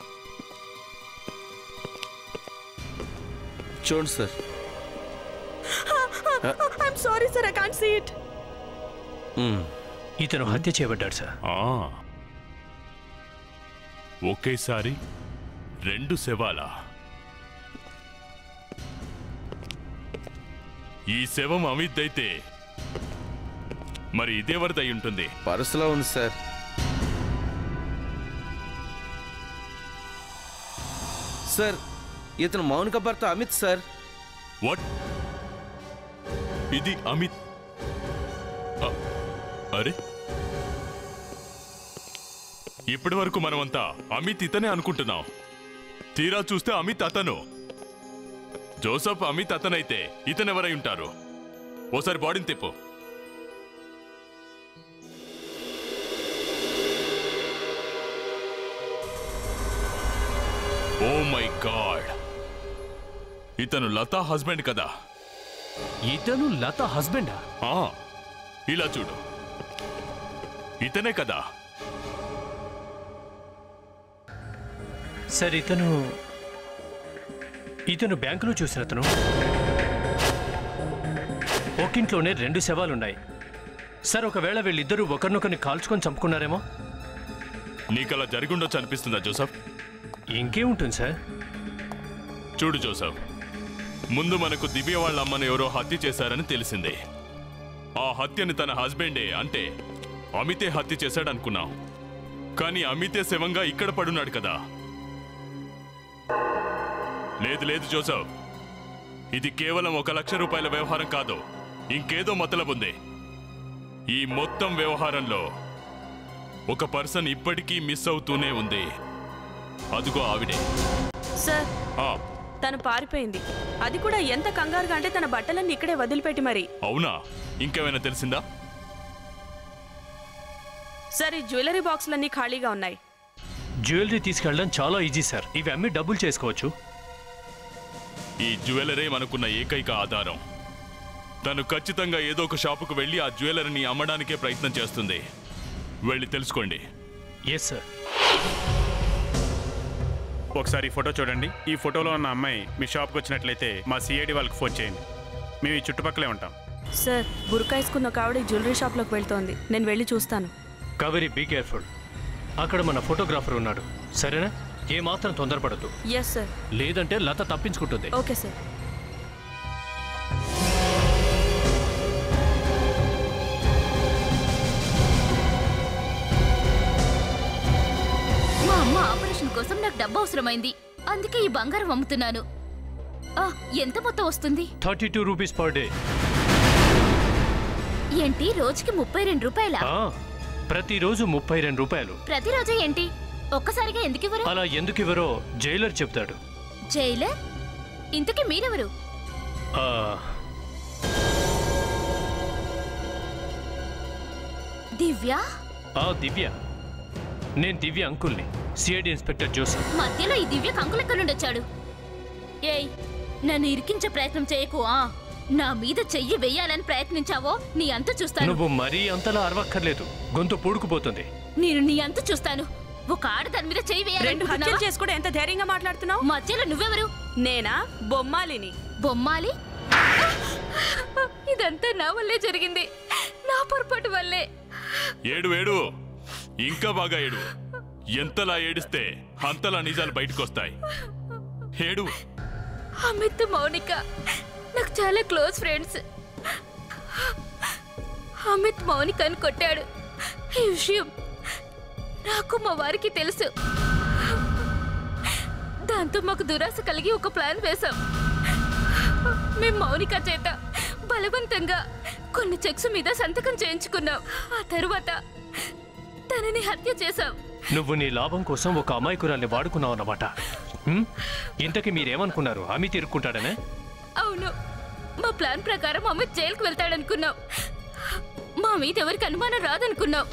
చూడండి sir. I'm sorry sir, I can't see it. ఇతను హత్య చేయబడ్డాడు సార్. ఒకేసారి 2 శవాలా? ఈ శవం అమిత్ అయితే మరి ఇదేవరిదై ఉంటుంది? పర్సులో ఉంది సార్. సార్, ఇతను మౌనిక భర్త అమిత్ సార్. వాట్? ఇది అమిత్? అరే, ఇప్పటి వరకు మనమంతా అమిత్ ఇతనే అనుకుంటున్నాం. తీరా చూస్తే అమిత్ అతను. జోసఫ్ అమిత్ అతనైతే ఇతనెవరై ఉంటారు? ఓసారి బాడీని తిప్పు. ఓ మై గాడ్, ఇతను లతా హస్బెండ్ కదా? ఇతను లతా హస్బెండా? ఇలా చూడు, ఇతనే కదా? సార్, ఇతను బ్యాంకులో చూసిన అతను. ఒకింట్లోనే 2 శవాలున్నాయి. సార్, ఒకవేళ వీళ్ళిద్దరూ ఒకరినొకరిని కాల్చుకొని చంపుకున్నారేమో. నీకలా జరిగుండొచ్చు అనిపిస్తుందా జోసఫ్? ఇంకేముంటుంది సార్? చూడు జోసఫ్, ముందు మనకు దివ్య వాళ్ళ అమ్మను ఎవరో హత్య చేశారని తెలిసిందే. ఆ హత్యని తన హస్బెండే అంటే అమితే హత్య చేశాడనుకున్నాం. కానీ అమితే శవంగా ఇక్కడ పడున్నాడు కదా. లేదు లేదు జోసఫ్, ఇది కేవలం 1 లక్ష రూపాయల వ్యవహారం కాదు, ఇంకేదో మతలబుంది. ఈ మొత్తం వ్యవహారంలో ఒక పర్సన్ ఇప్పటికీ మిస్ అవుతూనే ఉంది. అదుగో ఆవిడే. సార్, తను పారిపోయింది. అది కూడా ఎంత కంగారుగా అంటే తన బట్టలన్నీ ఇక్కడే వదిలిపెట్టి మరి. అవునా? ఇంకేమైనా తెలిసిందా? సార్, ఈ జ్యువెలరీ బాక్సులన్నీ ఖాళీగా ఉన్నాయి. జ్యువెలరీ తీసుకెళ్ళడం చాలా ఈజీ సార్. ఇవి అమ్మి డబ్బులు చేసుకోవచ్చు. ఈ జ్యువెలరీ మనకున్న ఏకైక ఆధారం. తను ఖచ్చితంగా ఏదో ఒక షాపుకు వెళ్ళి ఆ జ్యువెలరీని అమ్మడానికే ప్రయత్నం చేస్తుంది. వెళ్ళి తెలుసుకోండి. Yes sir. ఒకసారి ఈ ఫోటో చూడండి. ఈ ఫోటోలో ఉన్న అమ్మాయి మీ షాప్కి వచ్చినట్లయితే మా సిఐడి వాళ్ళకి ఫోన్ చేయండి. మేము ఈ చుట్టుపక్కలే ఉంటాం. సార్, బురకా వేసుకున్న ఒక ఆవిడ జ్యువెలరీ షాప్లోకి వెళ్తోంది. నేను వెళ్ళి చూస్తాను. కవరి, బీ కేర్ఫుల్. అక్కడ మన ఫోటోగ్రాఫర్ ఉన్నాడు, సరేనా? ఏమాత్రం తొందరపడద్దు. Yes sir. లేదంటే లత తప్పించుకుంటుంది. Okay sir. మా అమ్మ ఆపరేషన్ కోసం నాకు డబ్బు అవసరమైంది, అందుకే ఈ బంగారం అమ్ముతున్నాను. ఎంత మొత్తం వస్తుంది? 32 రూపీస్ పర్ డే. ఏంటి, రోజుకి 32 రూపాయలా? ప్రతిరోజు 32 రూపాయలు. ప్రతిరోజు ఏంటి? ఒక్కసారిగా ఎందుకు ఇవ్వరు? అలా ఎందుకు ఇవ్వరో జైలర్ చెప్తాడు. జైలర్? ఇంతకీ మీరెవరు? దివ్య? దివ్య. నేను దివ్య అంకుల్ని, సిఐడి ఇన్స్పెక్టర్ జోసఫ్. మధ్యలో ఈ దివ్య కంకులు ఎక్కడి నుండి వచ్చాడు? ఏయ్, నన్ను ఇరికించే ప్రయత్నం చేయకు. నా మీద చెయ్యి వెయ్యాలని ప్రయత్నించావో నీ అంత చూస్తాను. నువ్వు మరీ అంతలా అరవక్కర్లేదు, గొంతు పూడుకుపోతుంది. నేను నీ అంత చూస్తాను. ఒక ఆడదాని మీద చెయ్యి వేయాలి. 2 హత్యలు చేసి కూడా ఎంత ధైర్యంగా మాట్లాడుతున్నావు? మధ్యలో నువ్వెవరు? నేనా? బొమ్మాలిని. బొమ్మాలి? ఇదంతా నా వల్లే జరిగింది, నా పొరపాటు వల్లే. ఏడు ఏడు, ఇంకా బాగా ఏడు. ఎంతలా ఏడిస్తే అంతలా నిజాలు బయటకొస్తాయి. ఏడు. అమిత్, మౌనిక నాకు చాలా క్లోజ్ ఫ్రెండ్స్. అమిత్ మౌనికని కొట్టాడు. ఈ విషయం నాకు మా వారికి తెలుసు. దాంతో మాకు దురాశ కలిగి ఒక ప్లాన్ వేశాం. మేము మౌనిక చేత బలవంతంగా కొన్ని చెక్స్ మీద సంతకం చేయించుకున్నాం. ఆ తరువాత తనని హత్య చేశాం. నువ్వు నీ లాభం కోసం ఒక అమాయకురాల్ని వాడుకున్నావు అన్నమాట. ఇంతకీ మీరేమనుకున్నారు? అమిత్ ఇరుక్కుంటాడనే? అవును, మా ప్లాన్ ప్రకారం అమిత్ జైలుకు వెళ్తాడనుకున్నాం. మా మీద ఎవరికి అనుమానం రాదనుకున్నాం.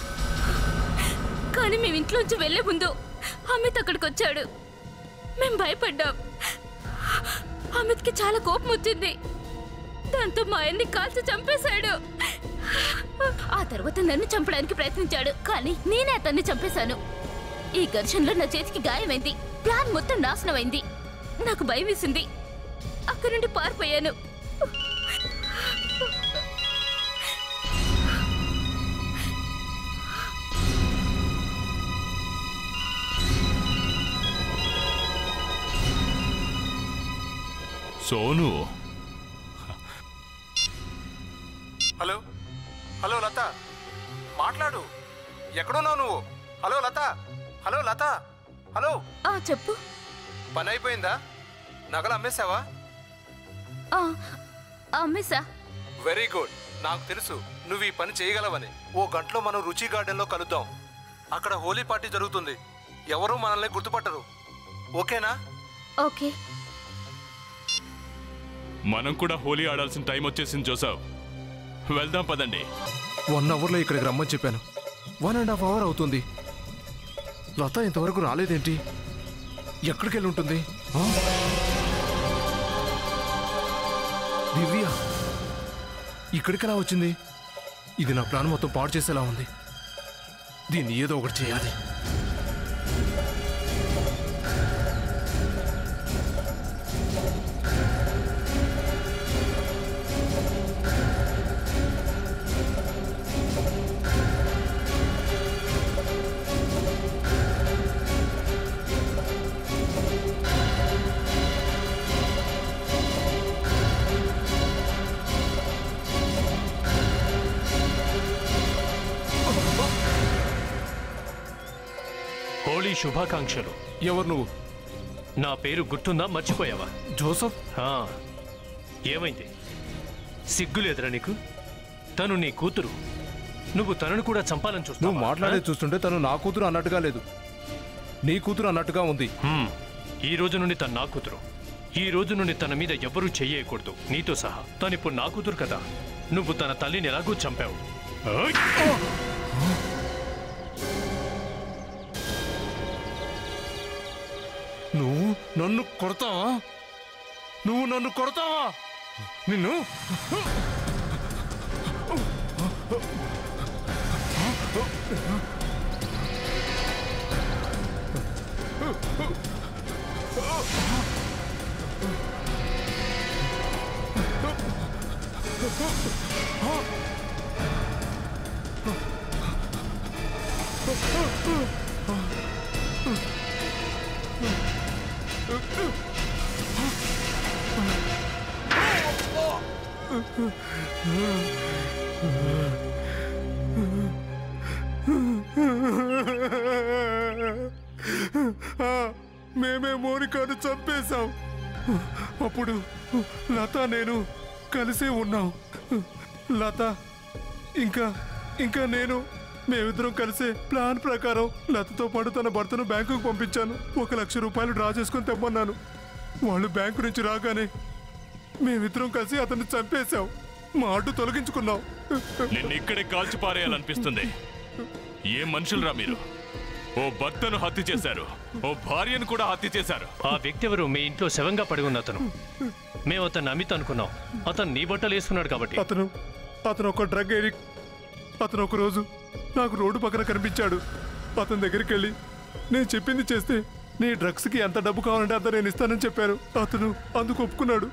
కానీ మేము ఇంట్లోంచి వెళ్లే ముందు అమిత్ అక్కడికి వచ్చాడు. మేము భయపడ్డాం. అమిత్కి చాలా కోపం వచ్చింది. దాంతో మా ఆయన్ని కాల్చి చంపేశాడు. ఆ తర్వాత నన్ను చంపడానికి ప్రయత్నించాడు, కానీ నేనే అతన్ని చంపేశాను. ఈ ఘర్షణలో నా చేతికి గాయమైంది. ప్లాన్ మొత్తం నాశనమైంది. నాకు భయం వేసింది. అక్కడి నుండి పారిపోయాను. సోను. హలో హలో లత, మాట్లాడు. ఎక్కడున్నావు నువ్వు? హలో లత, హలో లత, హలో. చెప్పు. పని అయిపోయిందా? నగలు అమ్మేశావా? అమ్మేశా. Very good. నాకు తెలుసు నువ్వు ఈ పని చేయగలవని. ఓ గంటలో మనం రుచి గార్డెన్లో కలుద్దాం. అక్కడ హోలీ పార్టీ జరుగుతుంది. ఎవరూ మనల్ని గుర్తుపట్టరు. ఓకేనా? ఓకే. మనం కూడా హోలీ ఆడాల్సిన టైం వచ్చేసింది జోసఫ్. వెళ్దాం పదండి. 1 అవర్లో ఇక్కడికి రమ్మని చెప్పాను. 1.5 అవర్ అవుతుంది. లత ఇంతవరకు రాలేదేంటి? ఎక్కడికి వెళ్ళి ఉంటుంది? దివ్య ఇక్కడికి ఎలా వచ్చింది? ఇది నా ప్లాన్ మొత్తం పాడు చేసేలా ఉంది. దీన్ని ఏదో ఒకటి చేయాలి. శుభాకాంక్షలు. ఎవరు నువ్వు? నా పేరు గుర్తుందా, మర్చిపోయావా? జోసఫ్. ఏమైంది? సిగ్గులేదురా నీకు? తను నీ కూతురు, నువ్వు తనను కూడా చంపాలని చూస్తావా? నువ్వు మాట్లాడేది చూస్తుంటే తను నా కూతురు అన్నట్టుగా లేదు, నీ కూతురు అన్నట్టుగా ఉంది. ఈ రోజు నుండి తను నా కూతురు. ఈ రోజు నుండి తన మీద ఎవ్వరూ చెయ్యకూడదు, నీతో సహా. తనిప్పుడు నా కూతురు కదా. నువ్వు తన తల్లిని ఎలాగూ చంపావు. నువ్వు నన్ను కొడతావా? నువ్వు నన్ను కొడతావా? నిన్ను మేమే మోనికాను చంపేశాం. అప్పుడు లత నేను కలిసే ఉన్నాం. లత ఇంకా నేను మేమిద్దరం కలిసే ప్లాన్ ప్రకారం లతతో పాటు తన భర్తను బ్యాంకుకు పంపించాను. 1 లక్ష రూపాయలు డ్రా చేసుకుని తెమ్మన్నాను. వాళ్ళు బ్యాంకు నుంచి రాగానే మేమిద్దరం కలిసి అతన్ని చంపేశాం. మా అడ్డు తొలగించుకున్నాం. నిన్ను ఇక్కడే కాల్చి పారేయాలనిపిస్తుంది. ఏ మనుషులరా మీరు? ఓ భర్తను హత్య చేశారు, ఓ భార్యను కూడా హత్య చేశారు. ఆ వ్యక్తి ఎవరు? మీ ఇంట్లో శవంగా పడి ఉన్న అతను. మేము అతన్ని అమిత్ అనుకున్నాం. అతను నీ బట్టలు వేసుకున్నాడు కాబట్టి. అతను ఒక డ్రగ్ ఎడిక్ట్. అతను ఒక రోజు నాకు రోడ్డు పక్కన కనిపించాడు. అతని దగ్గరికి వెళ్ళి నేను చెప్పింది చేస్తే నీ డ్రగ్స్కి ఎంత డబ్బు కావాలంటే అంత నేను ఇస్తానని చెప్పాను. అతను అందుకు ఒప్పుకున్నాడు.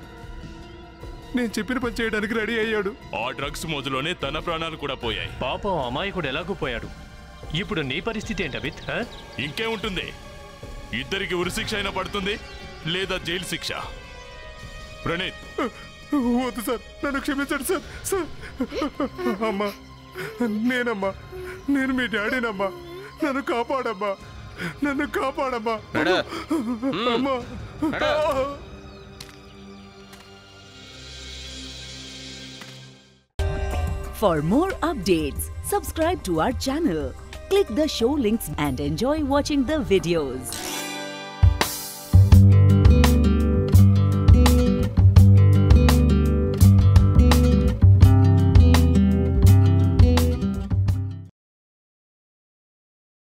నేను చెప్పిన పని చేయడానికి రెడీ అయ్యాడు. ఆ డ్రగ్స్ మోజులోనే తన ప్రాణాలు కూడా పోయాయి. పాపం అమాయకుడు ఎలాగూ పోయాడు. ఇప్పుడు నీ పరిస్థితి ఏంటి అమిత్? ఇంకేముంటుంది, ఇద్దరికి ఉరిశిక్ష అయినా పడుతుంది, లేదా జైలు శిక్ష. ప్రణీత్, వద్దు సార్, నన్ను క్షమించండి సార్. సార్, అమ్మా, నేనమ్మా, నేను మీ డాడీనమ్మా. నన్ను కాపాడమ్మా, నన్ను కాపాడమ్మా. అమ్మా. For more updates, subscribe to our channel, click the show links and enjoy watching the videos.